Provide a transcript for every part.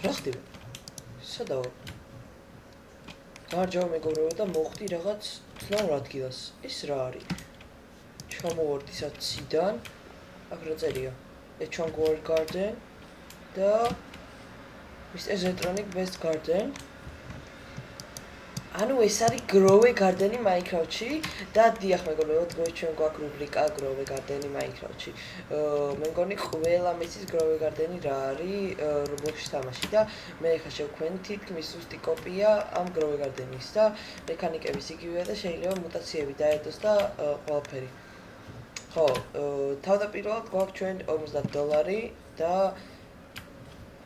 რა ხდება? სადაო? გამარჯობა მეგობრებო და მოხვდი რაღაც ცნაურ ადგილას. ეს რა არის? ჩამოვარდი საციდან. აქ რა წერია? Echongor Garden და Mr. Zetronic Best Garden. ანუ ეს არის Grow Garden-ი Minecraft-ში და დიახ მეგობრებო, დღეს ჩვენ გვაქვს რუბრიკა Grow Garden-ი Minecraft-ში. მე მგონი ყველა მისის Grow Garden-ი რა არის Roblox-ში თამაში და მე ხა შევქვენ თითქმის ზუსტი კოპია ამ Grow Garden-ის და მექანიკების იგივეა და შეიძლება მუტაციები დაედოს და ყველაფერი. ხო, თავდაპირველად გვაქვს ჩვენ $50 და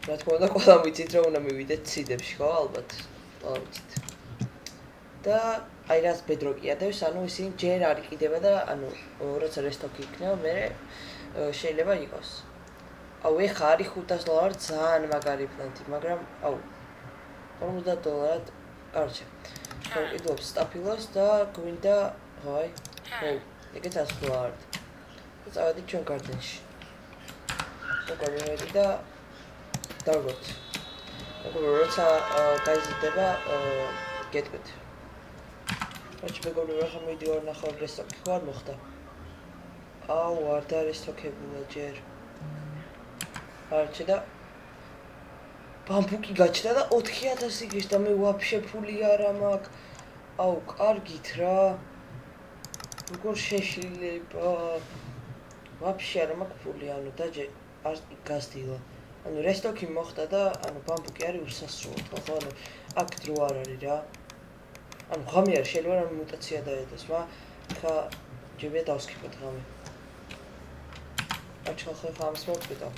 რა თქმა უნდა, ყველა ვიცით რომ უნდა მივიდეთ ციდებში, ხო, ალბათ. ყველა ვიცით. და აი რას ბედროკი ადევს, ანუ ისინი ჯერ არ იყიდება და ანუ როცა რესტოკი იქნება, მე შეიძლება იყოს. აუ ეხა არის $500 ძალიან მაგარი პლანტი, მაგრამ აუ $50. კარჩე. ვიყიდულობ სტაფილოს და გვინდა აი, ხო, ეგეც $100. და წავედით ჩვენ გარდენში. მოგავიდი და დავგოთ. როცა გაიზრდება, გეტყვით. რაჩი მეგობრებო, ახლა მივიდივარ ნახავ რესტოკი ხო არ მოხდა? აუ, არ დარესტოკებულა ჯერ. არჩე და ბამბუკი გაჩნდა და 4000 იგეს და მე ვაფშე ფული არა მაქვს. აუ, კარგით რა. როგორ შეშლილება. ვაფშე არა მაქვს ფული, ანუ დაჯე არ გასდილა. ანუ რესტოკი მოხდა და ანუ ბამბუკი არის უსასრულო, ხო? ანუ აქ დრო არ არის რა. ანუ ღამე არ შეიძლება რა მუტაცია დაედოს, ხა ჯებია დავსკიპოთ ღამე. აჩხა ხა ამის მოვკვდა.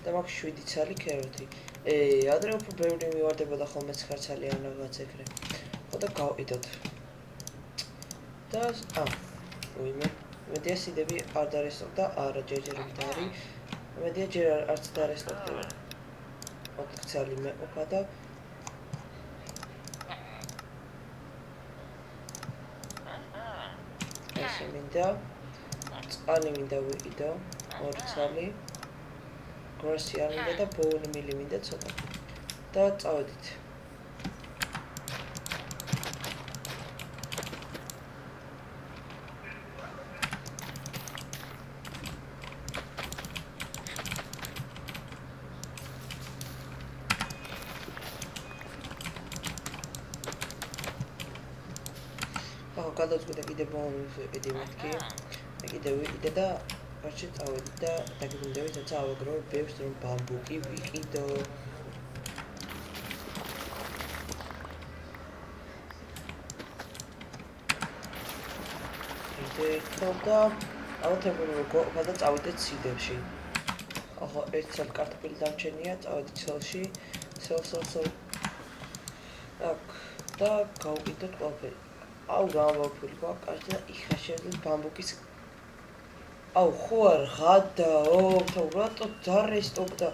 და მაქვს 7 ცალი ქეროთი. ადრე უფრო ბევრი მივარდებოდა ხოლმე 9 ცალი ან რაღაც ეგრე. ხო და გავყიდოთ. და ვიმე მედია სიდები არ დარესტოკდა, არა ჯერჯერობით არის. მედია ჯერ არც დარესტოკდება. 4 ცალი მეყოფა და ესე მინდა წყალი მინდა ვიყიდო 2 ცალი გროსი არ მინდა და ბოუნი მილი მინდა ცოტა და წავედით გადავწყვიტე კიდე ბოუნს ვიყიდე მეთქი. მე კიდე ვიყიდე და არჩე წავედი და დაგიგუნდები თორსა ავაგრო ბევრს რომ ბამბუკი ვიყიდო. და ალბათ ეგრევე გადა წავიდეთ ციდებში. ახლა ერთ სამ კარტოფილი დამჩენია, წავედი ცელში. ცელ. აქ და გავყიდოთ ყველაფერი. აუ გამოვაფული გვაქვს კარგი და იხა შევიდეთ ბამბუკის აუ ხო არ ღადაო თო რატო დარესტოკდა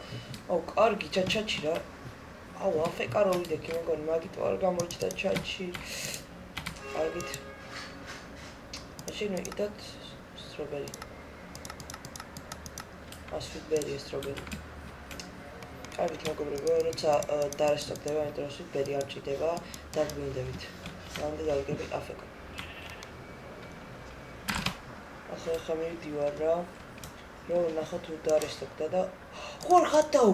აუ კარგი ჩაჩი რა აუ აფეკა რო ვიდექი მე მგონი მაგით არ გამოჩნდა ჩაჩი კარგით მაშინ ვიყიდოთ სტრობერი ასვიტბერი სტრობერი კარგით მეგობრებო როცა დარესტოკდება მე დროს სვიტბერი არ ჭირდება დაგვინდებით ამდე დავიგები აფეკა. ახლა მივიდივარ რა. რომ ნახოთ თუ დარესტოკდა და ხო არ ხატაო.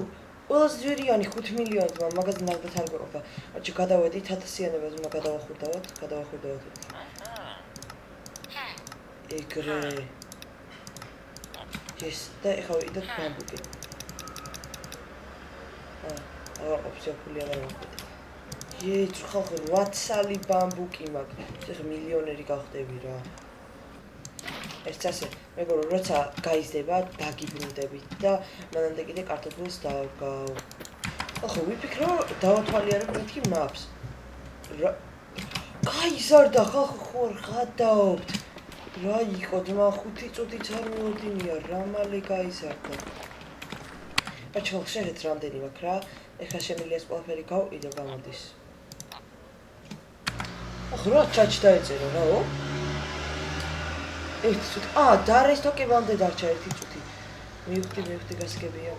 ყველაზე ძვირიანი 5 მილიონი მაგაზე ნახეთ არ გვეყოფა. აჩი გადავედით 1000-იანებას უნდა გადავახვიდავთ. ეგრე. ეს და ეხლა ვიდეთ ბამბუკი. ოპცია ფული არ აქვს. ხალხო 8 ცალი ბამბუკი მაქვს. ეხლა მილიონერი გავხდები რა. ეს ასე, მეგობრებო, როცა გაიზრდება, დაგიბრუნდებით და მანამდე კიდე კარტოფილს დავგავ. ახლა ვიფიქრო, დავათვალიერებ მეთქი maps. გაიზარდა ხალხო, ხო არ ღადაობთ. რა იყო ძმა 5 წუთიც არ მოვდინია, რა მალე გაიზარდა. აჩვენე შეერთ რამდენი მაქვს რა. ეხლა შემიძლია ეს ყველაფერი გავყიდო გამოდის. ახლა ჩაჩ დაეწერა რაო? ერთი წუთი. დარესტოკებამდე დარჩა ერთი წუთი. მივხვდი გასაგებია.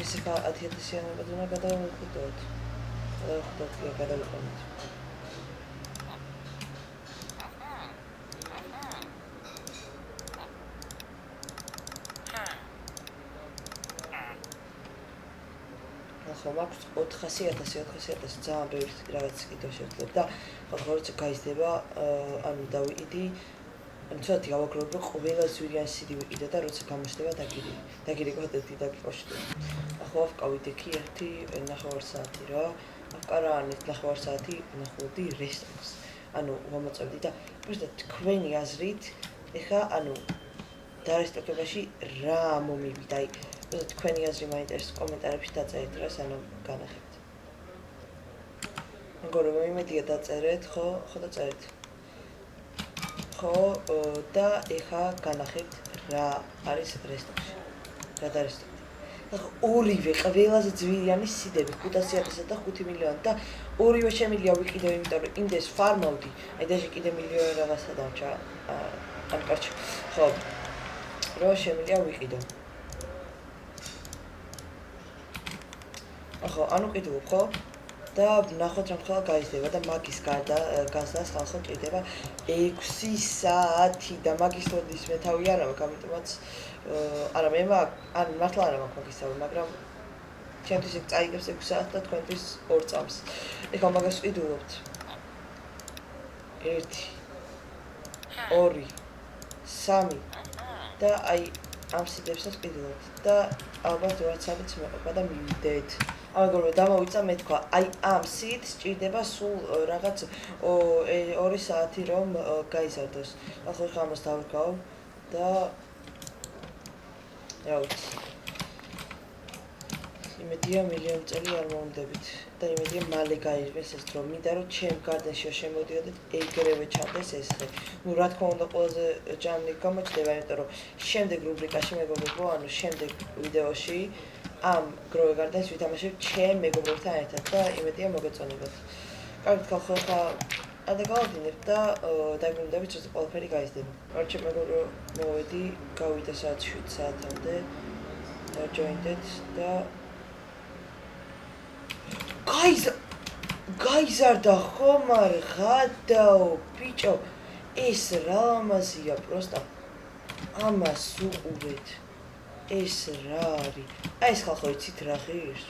ეს ხა 10,000-იანად უნდა გადავხდოთ. გადავიყენოთ. ახლა მაქვს 400,000 ძალიან ბევრი რაღაც კიდევ შევძლებ და ახლა როცა გაიზრდება, ანუ დავიყიდი ანუ ცოტათი გავაგროვებ, რომ ყველა ზვირიანი სიდი ვიყიდე და როცა გამოჩნდება დაგირეკავდი დაგიყვაშდი. ახლა ვავკავით იქი 1.5 საათი რა. ავკარა ანეთ 1.5 საათი ვნახულობდი რესტორანს. ანუ ვამოწევდი და უბრალოდ თქვენი აზრით, ეხა ანუ დარესტოკებაში რა მომივიდა? აი, თქვენი აზრი მაინტერესებს კომენტარებში დაწერეთ რა, სანამ განახებთ. მეგობრებო, რომ იმედია დაწერეთ, ხო დაწერეთ. ხო და ეხა განახებთ რა არის რესტორანში. რა დარესტოკდი. ახლა ორივე ყველაზე ძვირიანი სიდები 500,000 და 5 მილიონი და ორივე შემიძლია ვიყიდო, იმიტომ რომ იმდეს ფარმავდი, აი დაჟე კიდე მილიონი რაღაცა დამჭა. ან კაჩ. ხო. რო შემიძლია ვიყიდო. ახლა ანუ ყიდულობ, ხო? და ვნახოთ რომ ხალხი გაიზრდება და მაგის გარდა გასდას ხალხი ყიდება 6 საათი და მაგის თოდის მე თავი არ მაქვს, ამიტომაც არა მე ან მართლა არ მაქვს მაგის თავი, მაგრამ ჩემთვის ეგ წაიგებს 6 საათს და თქვენთვის 2 წამს. ეხლა მაგას ყიდულობთ. 1 2 3 და აი ამ სიდებსაც ყიდულობთ და ალბათ 2 საათიც მეყოფა და მივიდეთ. აგორ დამოვიწყა მე თქვა, აი ამ სიდს სჭირდება სულ რაღაც 2 საათი რომ გაიზარდოს. ახლა ამას დავრგავ და რა ვიცი. იმედია მილიონი წელი არ მომდებით და იმედია მალე გაიგებს ეს დრო. მინდა რომ ჩემ გარდენში შემოდიოდეთ ეგრევე ჩანდეს ეს ხე. ნუ რა თქმა უნდა ყველაზე ჭამნი გამოჩნდება, იმიტომ რომ შემდეგ რუბრიკაში მეგობრებო, ანუ შემდეგ ვიდეოში ამ გროვე გარდენს ვითამაშებ ჩემ მეგობრებთან ერთად და იმედია მოგეწონებათ. კარგით ხალხო, ხა გადაგავდინებ და დაგვიმდებით რომ ყველაფერი გაიზრდება. არჩე მეგობრო მოვედი, გავიდა საათ 7 საათამდე. დაჯოინდეთ და გაიზარდა ხომ არა ღადაო ბიჭო ეს რა ამაზია პროსტა ამას უყურეთ ეს რა არის აი ეს ხალხო იცით რა ღირს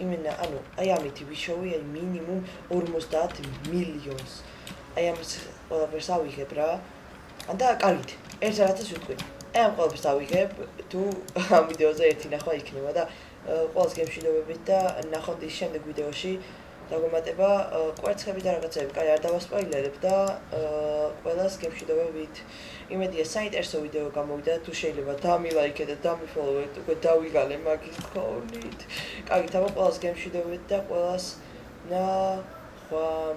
იმენა ანუ აი ამითი ვიშოვი აი მინიმუმ 50 მილიონს აი ამას ყველაფერს ავიღებ რა და კარგით ერთ რაღაცას ვიტყვი აი ამ ყველაფერს ავიღებ თუ ამ ვიდეოზე ერთი ნახვა იქნება და ყველას გემშვიდობებით და ნახოთ ის შემდეგ ვიდეოში დაგვემატება კვერცხები და რაღაცები. კაი, არ დავასპოილერებ და ყველას გემშვიდობებით. იმედია საინტერესო ვიდეო გამოვიდა, თუ შეიძლება დამილაიქეთ და დამიფოლოვეთ, უკვე დავიღალე მაგის ხოვნით. კარგით, აბა ყველას გემშვიდობებით და ყველას ნახვამდის.